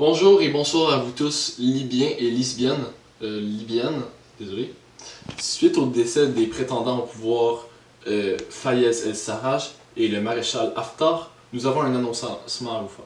Bonjour et bonsoir à vous tous, Libyens et Lesbiennes, désolé. Suite au décès des prétendants au pouvoir Fayez el-Sarraj et le maréchal Haftar, nous avons un annoncement à vous faire.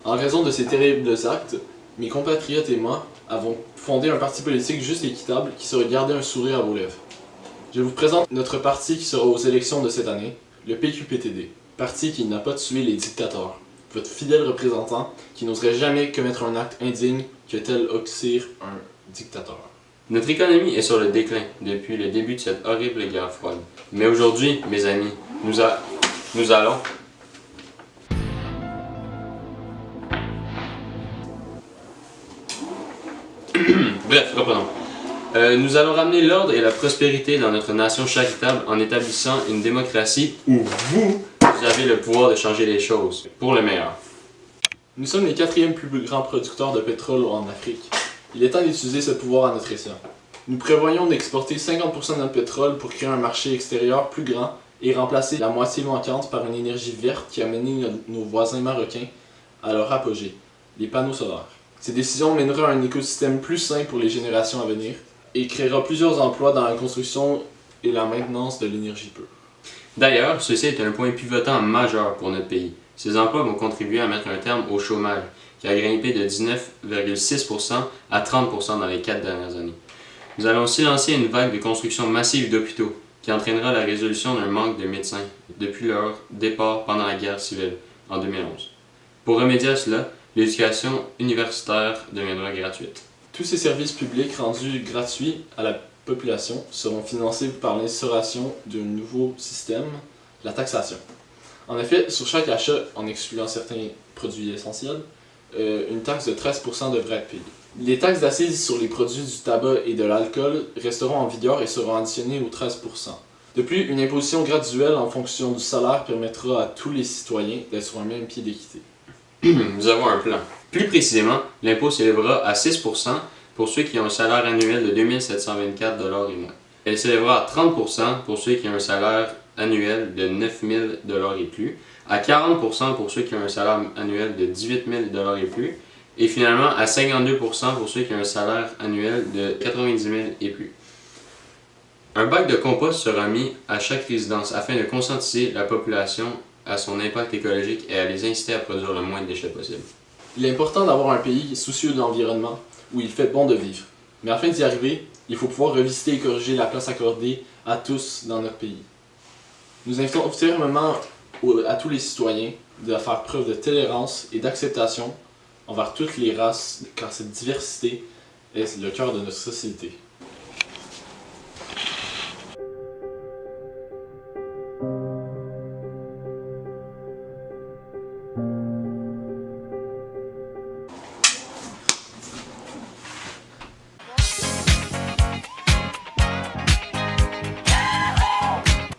En raison de ces terribles actes, mes compatriotes et moi avons fondé un parti politique juste et équitable qui saurait garder un sourire à vos lèvres. Je vous présente notre parti qui sera aux élections de cette année, le PQPTD, parti qui n'a pas tué les dictateurs, votre fidèle représentant qui n'oserait jamais commettre un acte indigne que tel oxyre un dictateur. Notre économie est sur le déclin depuis le début de cette horrible guerre froide. Mais aujourd'hui, mes amis, nous allons... Bref, reprenons. Nous allons ramener l'ordre et la prospérité dans notre nation charitable en établissant une démocratie où vous avez le pouvoir de changer les choses pour le meilleur. Nous sommes les 4e plus grands producteurs de pétrole en Afrique. Il est temps d'utiliser ce pouvoir à notre essai. Nous prévoyons d'exporter 50% de notre pétrole pour créer un marché extérieur plus grand et remplacer la moitié manquante par une énergie verte qui a mené nos voisins marocains à leur apogée, les panneaux solaires. Ces décisions mèneront à un écosystème plus sain pour les générations à venir et créera plusieurs emplois dans la construction et la maintenance de l'énergie pure. D'ailleurs, ceci est un point pivotant majeur pour notre pays. Ces emplois vont contribuer à mettre un terme au chômage, qui a grimpé de 19,6% à 30% dans les 4 dernières années. Nous allons aussi lancer une vague de construction massive d'hôpitaux, qui entraînera la résolution d'un manque de médecins depuis leur départ pendant la guerre civile en 2011. Pour remédier à cela, l'éducation universitaire deviendra gratuite. Tous ces services publics rendus gratuits à la population seront financés par l'instauration d'un nouveau système, la taxation. En effet, sur chaque achat, en excluant certains produits essentiels, une taxe de 13% devrait être payée. Les taxes d'assises sur les produits du tabac et de l'alcool resteront en vigueur et seront additionnées aux 13%. De plus, une imposition graduelle en fonction du salaire permettra à tous les citoyens d'être sur un même pied d'équité. Nous avons un plan. Plus précisément, l'impôt s'élèvera à 6% pour ceux qui ont un salaire annuel de 2 724 $ et moins. Elle s'élèvera à 30% pour ceux qui ont un salaire annuel de 9 000 $ et plus, à 40% pour ceux qui ont un salaire annuel de 18 000 $ et plus, et finalement à 52% pour ceux qui ont un salaire annuel de 90 000 $ et plus. Un bac de compost sera mis à chaque résidence afin de conscientiser la population à son impact écologique et à les inciter à produire le moins de déchets possible. Il est important d'avoir un pays soucieux de l'environnement où il fait bon de vivre. Mais afin d'y arriver, il faut pouvoir revisiter et corriger la place accordée à tous dans notre pays. Nous invitons fermement à tous les citoyens de faire preuve de tolérance et d'acceptation envers toutes les races, car cette diversité est le cœur de notre société.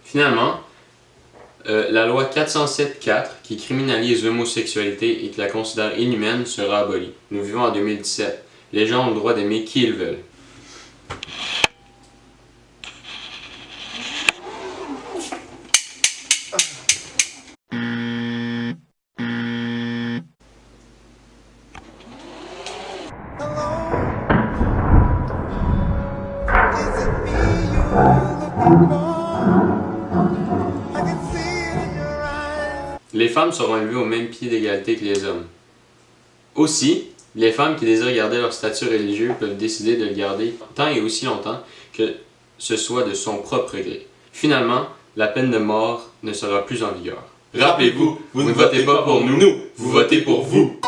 Finalement, la loi 407-4, qui criminalise l'homosexualité et qui la considère inhumaine, sera abolie. Nous vivons en 2017. Les gens ont le droit d'aimer qui ils veulent. Hello. Les femmes seront élevées au même pied d'égalité que les hommes. Aussi, les femmes qui désirent garder leur statut religieux peuvent décider de le garder tant et aussi longtemps que ce soit de son propre gré. Finalement, la peine de mort ne sera plus en vigueur. Rappelez-vous, vous ne votez pas pour nous, vous votez pour vous.